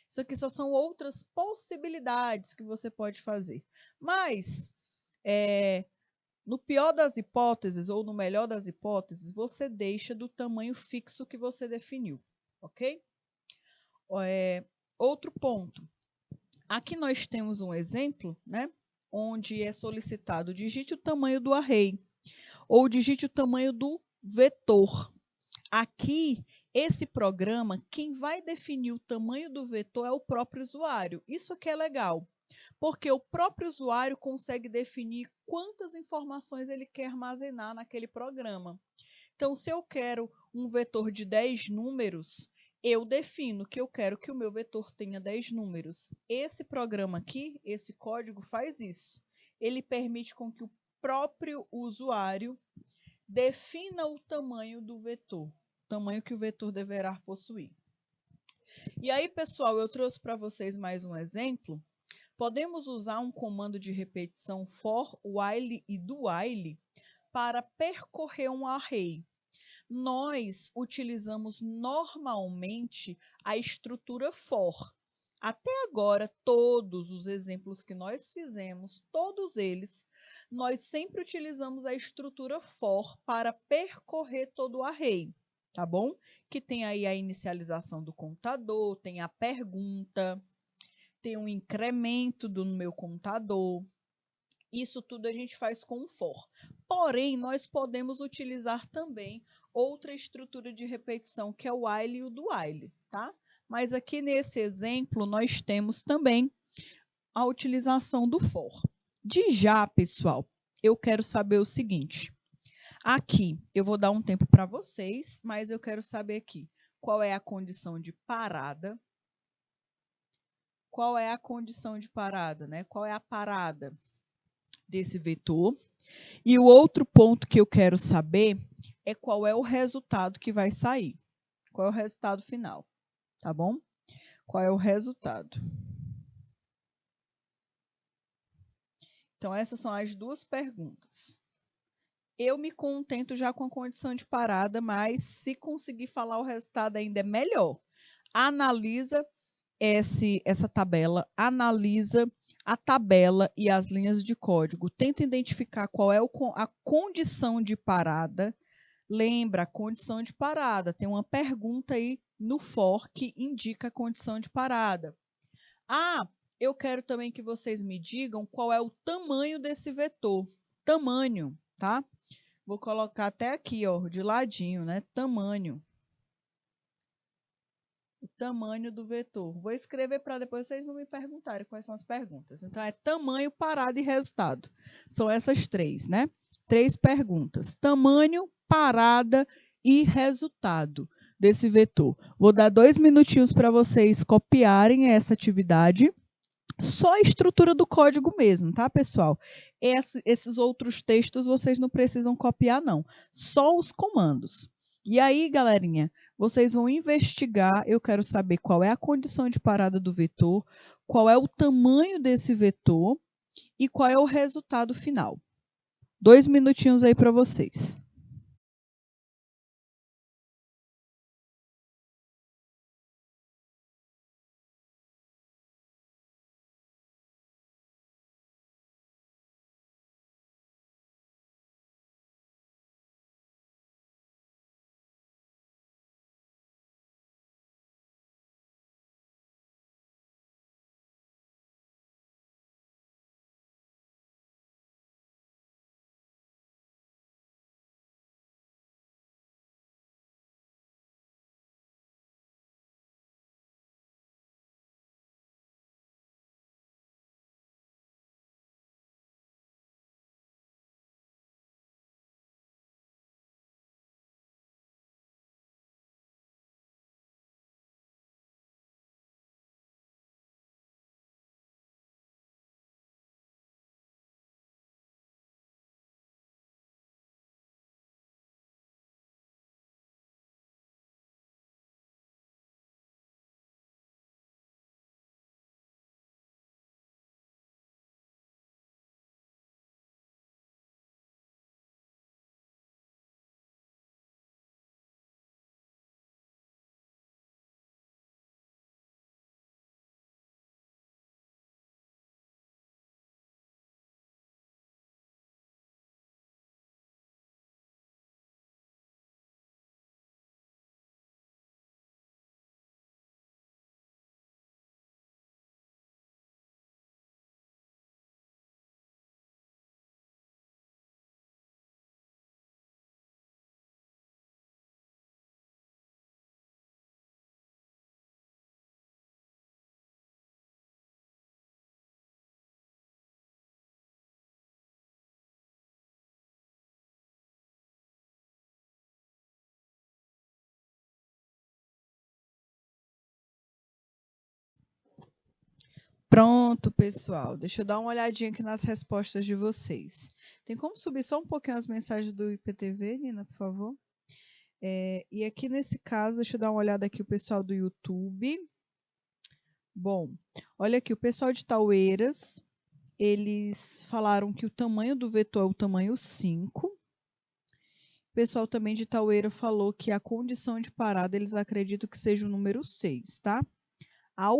[SPEAKER 1] Isso aqui só são outras possibilidades que você pode fazer. Mas, no pior das hipóteses, ou no melhor das hipóteses, você deixa do tamanho fixo que você definiu, ok? Outro ponto. Aqui nós temos um exemplo, né, onde é solicitado digite o tamanho do array ou digite o tamanho do vetor. Aqui, esse programa, quem vai definir o tamanho do vetor é o próprio usuário. Isso aqui é legal, porque o próprio usuário consegue definir quantas informações ele quer armazenar naquele programa. Então, se eu quero um vetor de 10 números, eu defino que eu quero que o meu vetor tenha 10 números. Esse programa aqui, esse código faz isso. Ele permite com que o próprio usuário defina o tamanho do vetor, o tamanho que o vetor deverá possuir. E aí, pessoal, eu trouxe para vocês mais um exemplo. Podemos usar um comando de repetição for, while e do while para percorrer um array. Nós utilizamos normalmente a estrutura for. Até agora, todos os exemplos que nós fizemos, todos eles, nós sempre utilizamos a estrutura for para percorrer todo o array, tá bom? Que tem aí a inicialização do contador, tem a pergunta, tem um incremento do meu contador. Isso tudo a gente faz com o for. Porém, nós podemos utilizar também outra estrutura de repetição, que é o while e o do while, tá? Mas aqui nesse exemplo, nós temos também a utilização do for. De já, pessoal, eu quero saber o seguinte. Aqui, eu vou dar um tempo para vocês, mas eu quero saber aqui qual é a condição de parada. Qual é a condição de parada, né? Qual é a parada desse vetor? E o outro ponto que eu quero saber é qual é o resultado que vai sair. Qual é o resultado final, tá bom? Qual é o resultado? Então, essas são as duas perguntas. Eu me contento já com a condição de parada, mas se conseguir falar o resultado ainda é melhor. Analisa essa tabela, analisa a tabela e as linhas de código. Tenta identificar qual é a condição de parada. Lembra, a condição de parada. Tem uma pergunta aí no for que indica a condição de parada. Ah, eu quero também que vocês me digam qual é o tamanho desse vetor. Tamanho, tá? Vou colocar até aqui, ó, de ladinho, né? Tamanho. O tamanho do vetor. Vou escrever para depois vocês não me perguntarem quais são as perguntas. Então, é tamanho, parada e resultado. São essas três, né? Três perguntas. Tamanho, parada e resultado desse vetor. Vou dar 2 minutinhos para vocês copiarem essa atividade. Só a estrutura do código mesmo, tá, pessoal? Esses outros textos vocês não precisam copiar, não. Só os comandos. E aí, galerinha, vocês vão investigar. Eu quero saber qual é a condição de parada do vetor, qual é o tamanho desse vetor e qual é o resultado final. 2 minutinhos aí para vocês. Pronto, pessoal. Deixa eu dar uma olhadinha aqui nas respostas de vocês. Tem como subir só um pouquinho as mensagens do IPTV, Nina, por favor? E aqui nesse caso, deixa eu dar uma olhada aqui o pessoal do YouTube. Bom, olha aqui, o pessoal de Taueiras, eles falaram que o tamanho do vetor é o tamanho 5. O pessoal também de Taueira falou que a condição de parada eles acreditam que seja o número 6, tá? A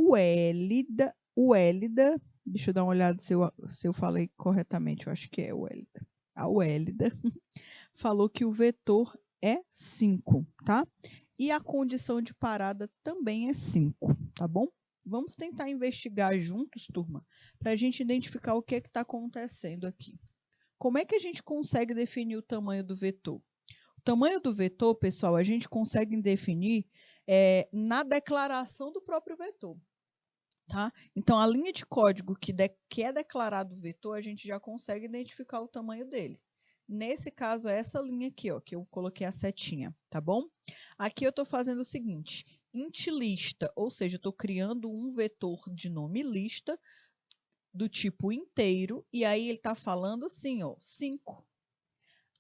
[SPEAKER 1] Wélida, deixa eu dar uma olhada se eu falei corretamente, eu acho que é Wélida. A Wélida falou que o vetor é 5, tá? E a condição de parada também é 5, tá bom? Vamos tentar investigar juntos, turma, para a gente identificar o que está acontecendo aqui. Como é que a gente consegue definir o tamanho do vetor? O tamanho do vetor, pessoal, a gente consegue definir na declaração do próprio vetor. Tá? Então, a linha de código que é declarado o vetor, a gente já consegue identificar o tamanho dele. Nesse caso, é essa linha aqui, ó, que eu coloquei a setinha, tá bom? Aqui eu estou fazendo o seguinte, int lista, ou seja, eu estou criando um vetor de nome lista do tipo inteiro, e aí ele está falando assim, ó, 5.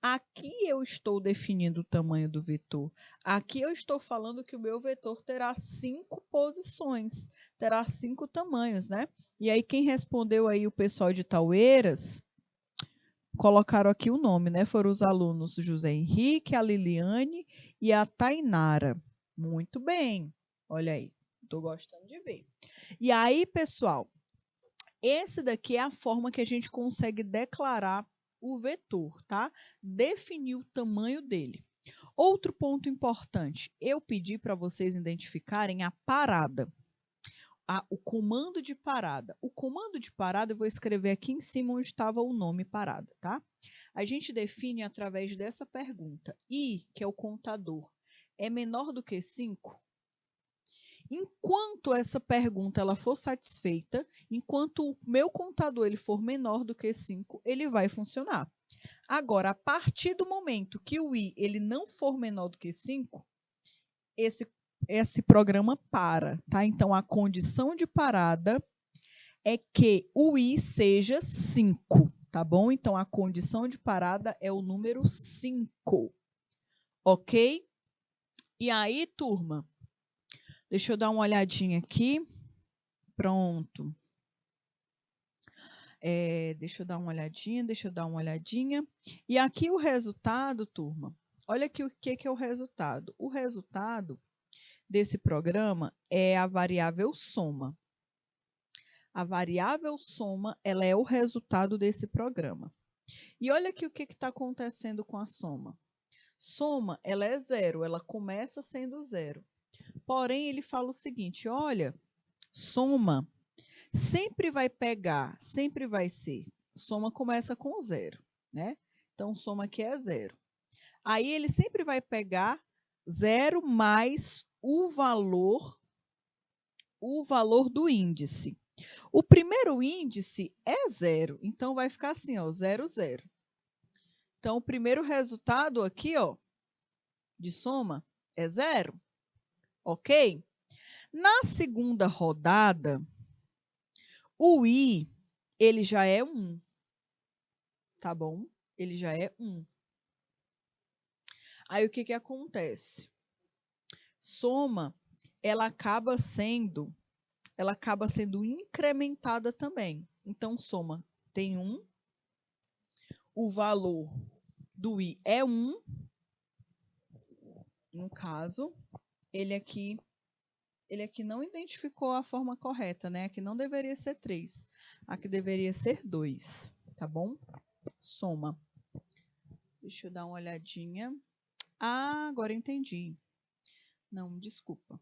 [SPEAKER 1] Aqui eu estou definindo o tamanho do vetor. Aqui eu estou falando que o meu vetor terá 5 posições, terá 5 tamanhos, né? E aí quem respondeu aí o pessoal de Taueiras, colocaram aqui o nome, né? Foram os alunos José Henrique, a Liliane e a Tainara. Muito bem. Olha aí, estou gostando de ver. E aí, pessoal, esse daqui é a forma que a gente consegue declarar o vetor, tá? Definir o tamanho dele. Outro ponto importante, eu pedi para vocês identificarem a parada, o comando de parada. O comando de parada eu vou escrever aqui em cima onde estava o nome parada, tá? A gente define através dessa pergunta. I, que é o contador, é menor do que 5? Enquanto essa pergunta ela for satisfeita, enquanto o meu contador ele for menor do que 5, ele vai funcionar. Agora, a partir do momento que o i ele não for menor do que 5, esse programa para, tá? Então, a condição de parada é que o i seja 5, tá bom? Então, a condição de parada é o número 5, ok? E aí, turma, deixa eu dar uma olhadinha aqui. Pronto. Deixa eu dar uma olhadinha. E aqui o resultado, turma. Olha aqui o que é o resultado. O resultado desse programa é a variável soma. A variável soma, ela é o resultado desse programa. E olha aqui o que está acontecendo com a soma. Soma, ela é 0, ela começa sendo 0. Porém, ele fala o seguinte, olha, soma sempre vai ser, soma começa com 0, né? Então, soma aqui é 0. Aí, ele sempre vai pegar 0 mais o valor do índice. O primeiro índice é 0, então vai ficar assim, ó, 0, 0. Então, o primeiro resultado aqui, ó, de soma é 0, ok? Na segunda rodada, o i, ele já é 1, tá bom? Ele já é 1. Aí, o que acontece? Soma, ela acaba sendo incrementada também. Então, soma tem 1, o valor do i é 1, no caso, ele aqui não identificou a forma correta, né? Aqui não deveria ser 3, aqui deveria ser 2, tá bom? Soma. Deixa eu dar uma olhadinha. Ah, agora entendi. Não, desculpa.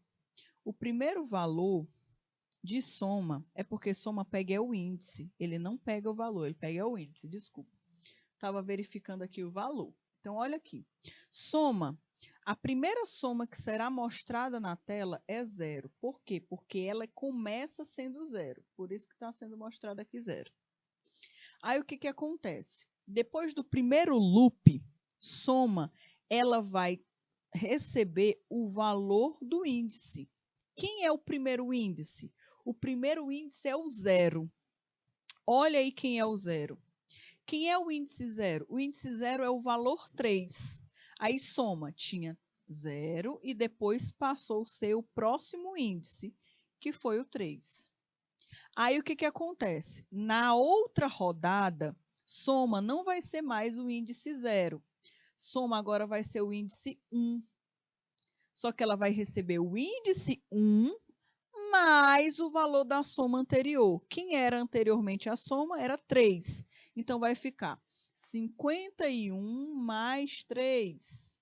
[SPEAKER 1] O primeiro valor de soma é porque soma pega o índice, ele não pega o valor, ele pega o índice, desculpa. Estava verificando aqui o valor. Então, olha aqui. Soma. A primeira soma que será mostrada na tela é 0. Por quê? Porque ela começa sendo 0. Por isso que está sendo mostrado aqui 0. Aí, o que acontece? Depois do primeiro loop, soma, ela vai receber o valor do índice. Quem é o primeiro índice? O primeiro índice é o 0. Olha aí quem é o 0. Quem é o índice 0? O índice 0 é o valor 3. Aí soma, tinha 0 e depois passou a ser o próximo índice, que foi o 3. Aí o que acontece? Na outra rodada, soma não vai ser mais o índice 0. Soma agora vai ser o índice 1. Só que ela vai receber o índice 1 mais o valor da soma anterior. Quem era anteriormente a soma era 3. Então, vai ficar 51 mais 3.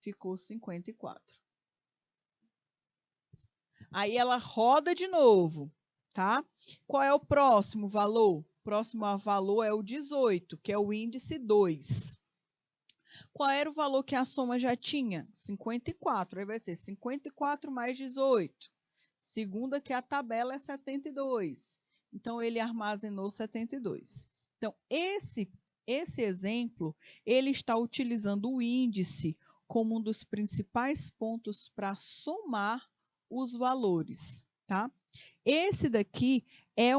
[SPEAKER 1] Ficou 54. Aí ela roda de novo, tá? Qual é o próximo valor? O próximo valor é o 18, que é o índice 2. Qual era o valor que a soma já tinha? 54. Aí vai ser 54 mais 18. Segunda que a tabela é 72. Então, ele armazenou 72. Então, esse exemplo, ele está utilizando o índice como um dos principais pontos para somar os valores, tá? Esse daqui é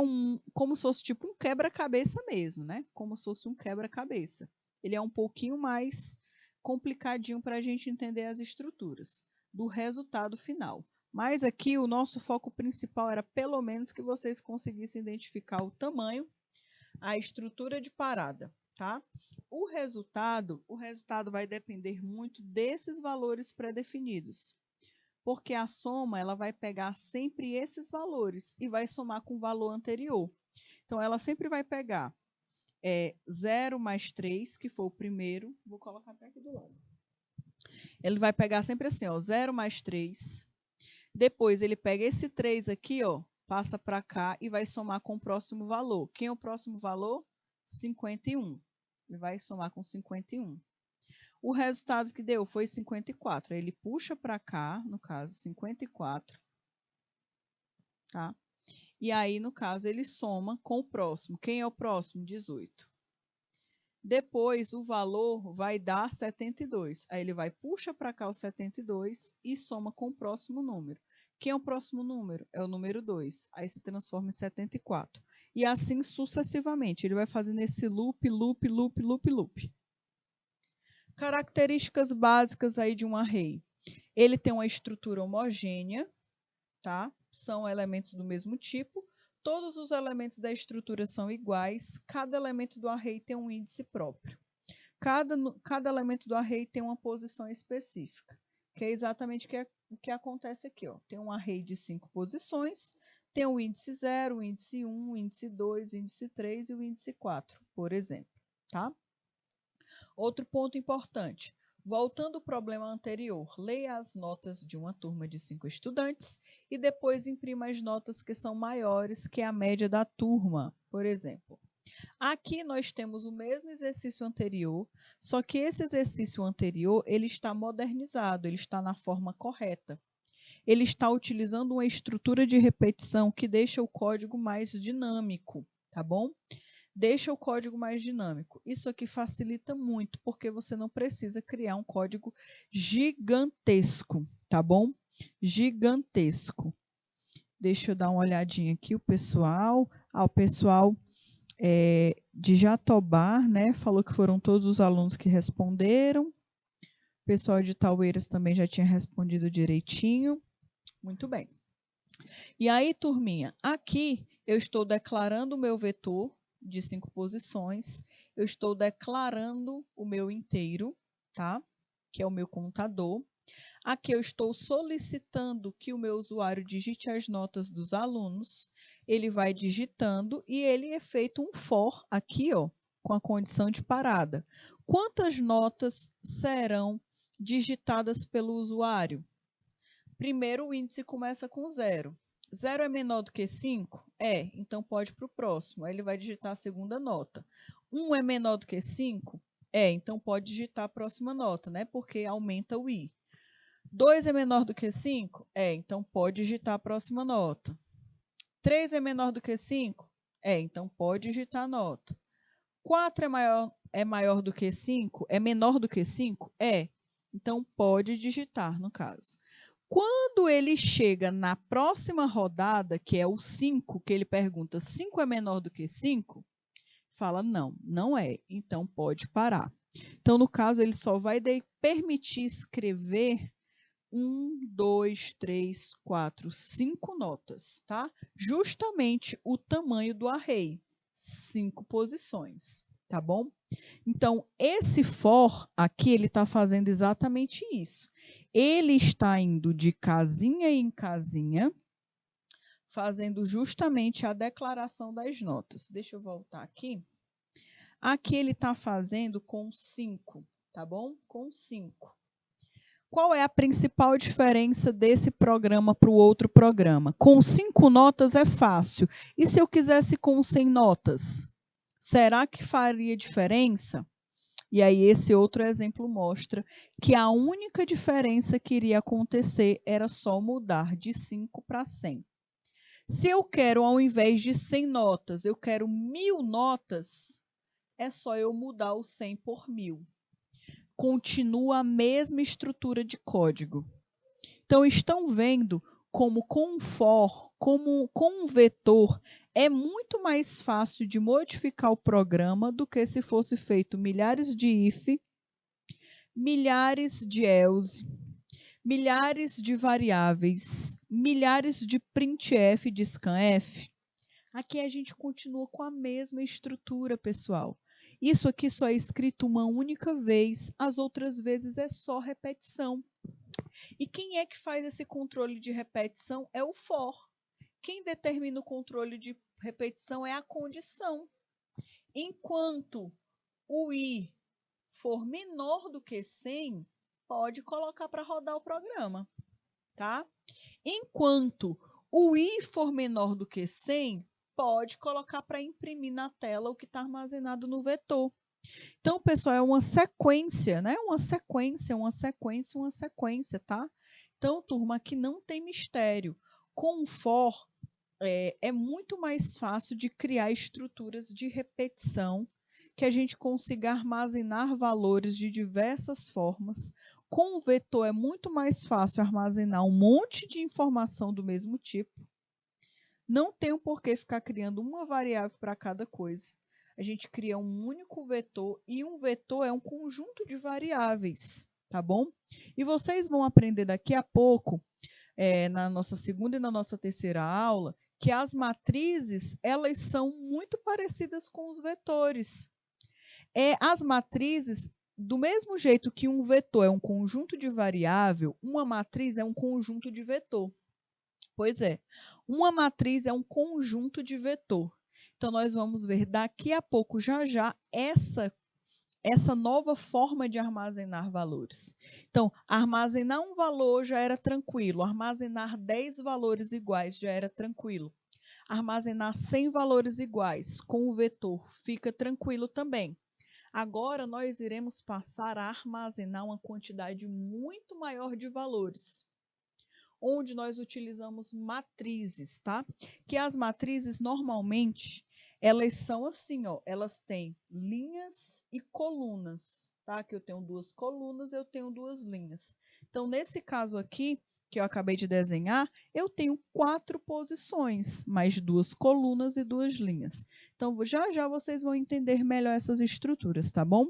[SPEAKER 1] como se fosse tipo um quebra-cabeça mesmo, né? Como se fosse um quebra-cabeça. Ele é um pouquinho mais complicadinho para a gente entender as estruturas do resultado final. Mas aqui o nosso foco principal era pelo menos que vocês conseguissem identificar o tamanho, a estrutura de parada, tá? O resultado vai depender muito desses valores pré-definidos, porque a soma ela vai pegar sempre esses valores e vai somar com o valor anterior. Então, ela sempre vai pegar 0 mais 3, que foi o primeiro. Vou colocar até aqui do lado. Ele vai pegar sempre assim, ó, 0 mais 3. Depois, ele pega esse 3 aqui, ó, passa para cá e vai somar com o próximo valor. Quem é o próximo valor? 51. Ele vai somar com 51. O resultado que deu foi 54. Aí ele puxa para cá, no caso, 54. Tá? E aí, no caso, ele soma com o próximo. Quem é o próximo? 18. Depois, o valor vai dar 72. Aí ele vai, puxa para cá o 72 e soma com o próximo número. Quem é o próximo número? É o número 2. Aí se transforma em 74. E assim sucessivamente. Ele vai fazendo esse loop, loop, loop, loop, loop. Características básicas aí de um array. Ele tem uma estrutura homogênea, tá? São elementos do mesmo tipo. Todos os elementos da estrutura são iguais. Cada elemento do array tem um índice próprio. Cada elemento do array tem uma posição específica, que é exatamente o que acontece aqui. Ó. Tem um array de 5 posições, tem o índice 0, o índice 1, o índice 2, o índice 3 e o índice 4, por exemplo. Tá? Outro ponto importante. Voltando ao problema anterior, leia as notas de uma turma de 5 estudantes e depois imprima as notas que são maiores que a média da turma, por exemplo. Aqui nós temos o mesmo exercício anterior, só que esse exercício anterior ele está modernizado, ele está na forma correta. Ele está utilizando uma estrutura de repetição que deixa o código mais dinâmico, tá bom? Deixa o código mais dinâmico. Isso aqui facilita muito, porque você não precisa criar um código gigantesco, tá bom? Gigantesco. Deixa eu dar uma olhadinha aqui, o pessoal. O pessoal de Jatobá, né? Falou que foram todos os alunos que responderam. O pessoal de Taueiras também já tinha respondido direitinho. Muito bem. E aí, turminha, aqui eu estou declarando o meu vetor de 5 posições, eu estou declarando o meu inteiro, tá? Que é o meu contador. Aqui eu estou solicitando que o meu usuário digite as notas dos alunos. Ele vai digitando e ele é feito um for aqui, ó, com a condição de parada. Quantas notas serão digitadas pelo usuário? Primeiro, o índice começa com 0. 0 é menor do que 5? É, então pode para o próximo. Aí ele vai digitar a segunda nota. 1 é menor do que 5? É, então pode digitar a próxima nota, né? Porque aumenta o i. 2 é menor do que 5? É, então pode digitar a próxima nota. 3 é menor do que 5? É, então pode digitar a nota. 4 é maior do que 5? É menor do que 5? É, então pode digitar, no caso. Quando ele chega na próxima rodada, que é o 5, que ele pergunta, 5 é menor do que 5? Fala, não, não é, então pode parar. Então, no caso, ele só vai permitir escrever 1, 2, 3, 4, 5 notas, tá? Justamente o tamanho do array, 5 posições, tá bom? Então, esse for aqui, ele está fazendo exatamente isso. Ele está indo de casinha em casinha, fazendo justamente a declaração das notas. Deixa eu voltar aqui. Aqui ele está fazendo com 5, tá bom? Com 5. Qual é a principal diferença desse programa para o outro programa? Com 5 notas é fácil. E se eu quisesse com 100 notas? Será que faria diferença? E aí esse outro exemplo mostra que a única diferença que iria acontecer era só mudar de 5 para 100. Se eu quero, ao invés de 100 notas, eu quero 1000 notas, é só eu mudar o 100 por 1000. Continua a mesma estrutura de código. Então, estão vendo como com um for, como com um vetor, é muito mais fácil de modificar o programa do que se fosse feito milhares de if, milhares de else, milhares de variáveis, milhares de printf, de scanf. Aqui a gente continua com a mesma estrutura, pessoal. Isso aqui só é escrito uma única vez, as outras vezes é só repetição. E quem é que faz esse controle de repetição? É o for. Quem determina o controle de repetição é a condição. Enquanto o i for menor do que 100, pode colocar para rodar o programa, tá? Enquanto o i for menor do que 100, pode colocar para imprimir na tela o que está armazenado no vetor. Então, pessoal, é uma sequência, né? Uma sequência, tá? Então, turma, aqui não tem mistério. Com o for, é muito mais fácil de criar estruturas de repetição, que a gente consiga armazenar valores de diversas formas. Com o vetor é muito mais fácil armazenar um monte de informação do mesmo tipo. Não tem um porquê ficar criando uma variável para cada coisa. A gente cria um único vetor e um vetor é um conjunto de variáveis, tá bom? E vocês vão aprender daqui a pouco, na nossa segunda e na nossa terceira aula, que as matrizes, elas são muito parecidas com os vetores. As matrizes, do mesmo jeito que um vetor é um conjunto de variável, uma matriz é um conjunto de vetor. Pois é, uma matriz é um conjunto de vetor. Então, nós vamos ver daqui a pouco, já já, essa nova forma de armazenar valores. Então, armazenar um valor já era tranquilo, armazenar 10 valores iguais já era tranquilo. Armazenar 100 valores iguais com o vetor fica tranquilo também. Agora, nós iremos passar a armazenar uma quantidade muito maior de valores, onde nós utilizamos matrizes, tá? Que as matrizes, normalmente, elas são assim, ó, elas têm linhas e colunas, tá? Que eu tenho 2 colunas, eu tenho 2 linhas. Então, nesse caso aqui, que eu acabei de desenhar, eu tenho 4 posições, mais 2 colunas e 2 linhas. Então, já já vocês vão entender melhor essas estruturas, tá bom?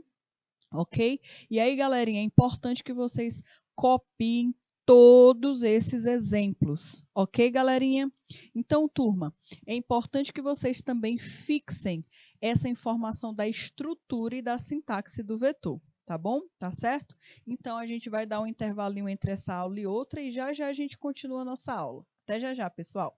[SPEAKER 1] Ok? E aí, galerinha, é importante que vocês copiem todos esses exemplos, ok, galerinha? Então, turma, é importante que vocês também fixem essa informação da estrutura e da sintaxe do vetor, tá bom? Tá certo? Então, a gente vai dar um intervalinho entre essa aula e outra e já já a gente continua a nossa aula. Até já já, pessoal!